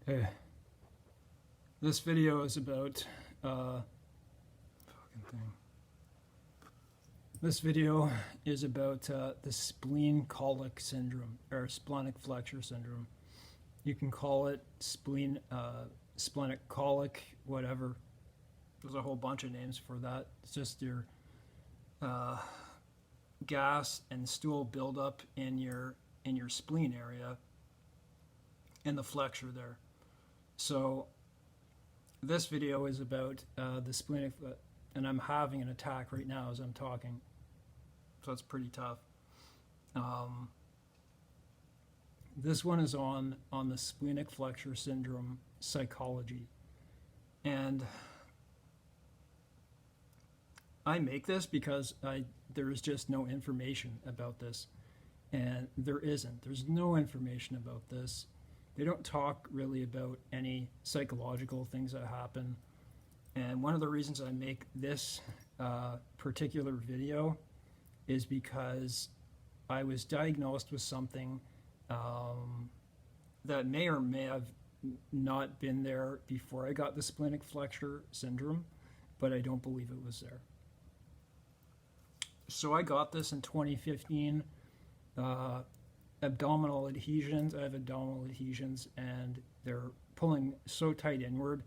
Hey, this video is about This video is about the spleen colic syndrome or splenic flexure syndrome. You can call it splenic colic, whatever. There's a whole bunch of names for that. It's just your gas and stool buildup in your spleen area and the flexure there. So this video is about the splenic, and I'm having an attack right now as I'm talking, so it's pretty tough. This one is on the splenic flexure syndrome psychology, and I make this because there is just no information about this, and there's no information about this. They don't talk really about any psychological things that happen. And one of the reasons I make this particular video is because I was diagnosed with something that may or may have not been there before I got the splenic flexure syndrome, but I don't believe it was there. So I got this in 2015. Abdominal adhesions. I have abdominal adhesions, and they're pulling so tight inward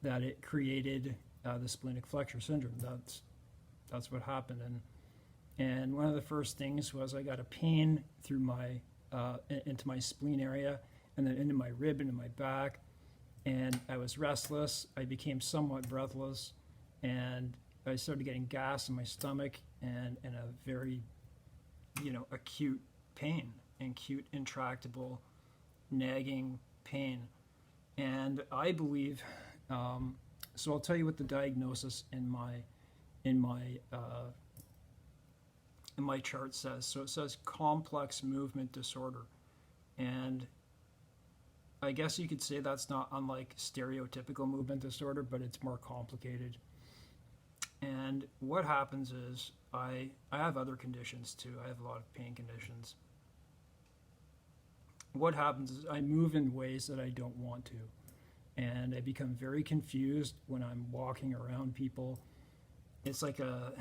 that it created the splenic flexure syndrome. That's what happened. And one of the first things was I got a pain through my into my spleen area, and then into my rib, into my back, and I was restless. I became somewhat breathless, and I started getting gas in my stomach and a very, acute pain. Acute, intractable, nagging pain. And I believe, so I'll tell you what the diagnosis in my chart says. So it says complex movement disorder. And I guess you could say that's not unlike stereotypical movement disorder, but it's more complicated. And what happens is I have other conditions too. I have a lot of pain conditions. What happens is I move in ways that I don't want to, and I become very confused when I'm walking around people. It's like a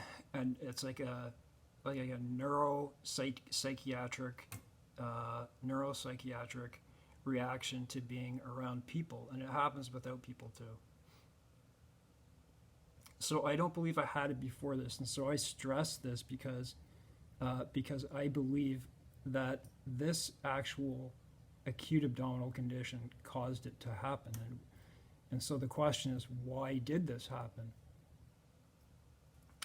neuropsychiatric reaction to being around people, and it happens without people too. So I don't believe I had it before this, and so I stress this because I believe that this actual acute abdominal condition caused it to happen. And so the question is, why did this happen?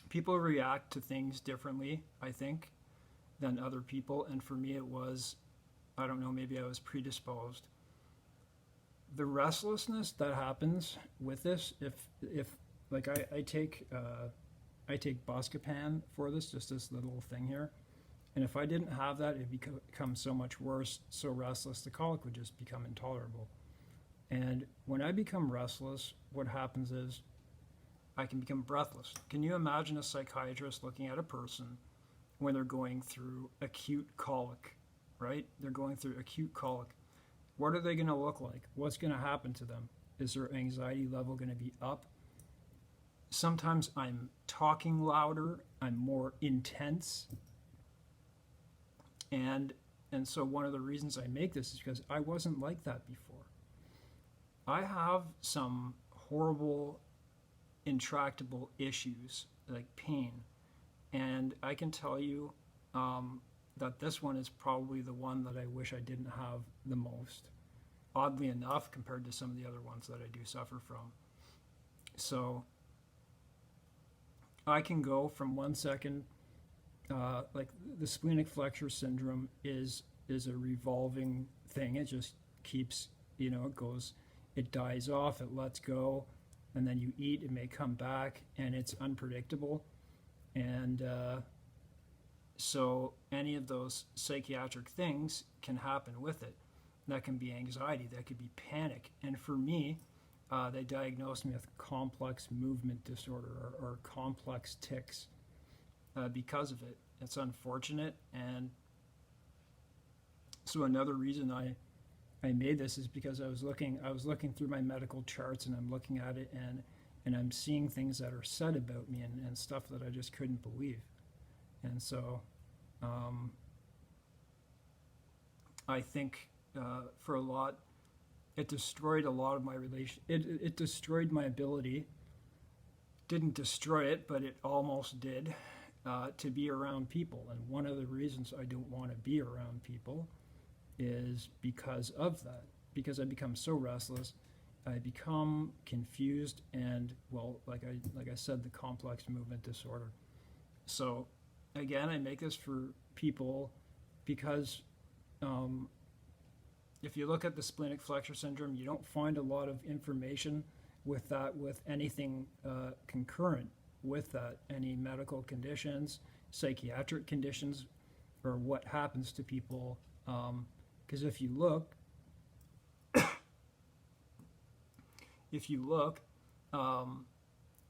People react to things differently, I think, than other people. And for me, it was, I don't know, maybe I was predisposed. The restlessness that happens with this, if like I take Buscopan for this, just this little thing here. And if I didn't have that, it'd become so much worse, so restless, the colic would just become intolerable. And when I become restless, what happens is I can become breathless. Can you imagine a psychiatrist looking at a person when they're going through acute colic, right? They're going through acute colic. What are they going to look like? What's going to happen to them? Is their anxiety level going to be up? Sometimes I'm talking louder, I'm more intense. And so one of the reasons I make this is because I wasn't like that before. I have some horrible, intractable issues, like pain. And I can tell you that this one is probably the one that I wish I didn't have the most. Oddly enough, compared to some of the other ones that I do suffer from. So I can go from 1 second, like the splenic flexure syndrome is a revolving thing. It just keeps, it dies off, it lets go, and then you eat, it may come back, and it's unpredictable. And so any of those psychiatric things can happen with it. That can be anxiety, that could be panic. And for me, they diagnosed me with complex movement disorder or complex tics because of it. It's unfortunate. And so another reason I made this is because I was looking through my medical charts, and I'm looking at it, and I'm seeing things that are said about me, and stuff that I just couldn't believe. And so I think for a lot, it destroyed a lot of my it destroyed my ability. Didn't destroy it, but it almost did, to be around people. And one of the reasons I don't want to be around people is because of that. Because I become so restless, I become confused, and well, like I said, the complex movement disorder. So again, I make this for people because if you look at the splenic flexure syndrome, you don't find a lot of information with that, with anything concurrent with that, any medical conditions, psychiatric conditions, or what happens to people. Because if you look,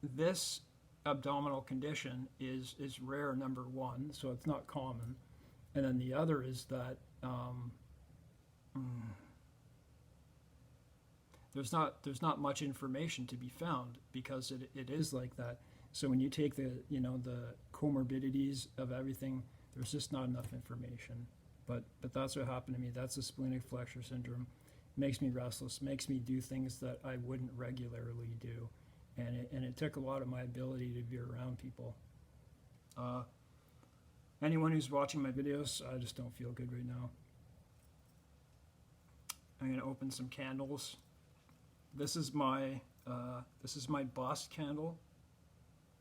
this abdominal condition is rare, number one, so it's not common. And then the other is that there's not much information to be found, because it is like that. So when you take the comorbidities of everything, there's just not enough information. But that's what happened to me. That's the splenic flexure syndrome. It makes me restless, makes me do things that I wouldn't regularly do, and it took a lot of my ability to be around people. Anyone who's watching my videos, I just don't feel good right now. I'm gonna open some candles. This is my bust candle.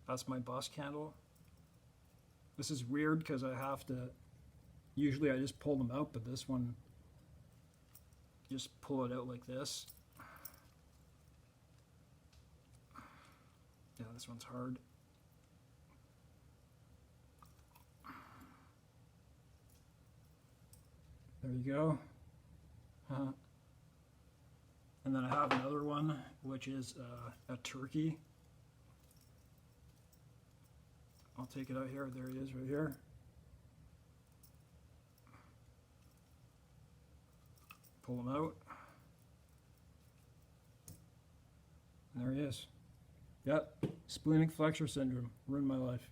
That's my bust candle. This is weird because I have to. Usually I just pull them out, but this one, just pull it out like this. Yeah, this one's hard. There you go. And then I have another one, which is a turkey. I'll take it out here. There he is right here. Pull him out. And there he is. Yep, splenic flexure syndrome ruined my life.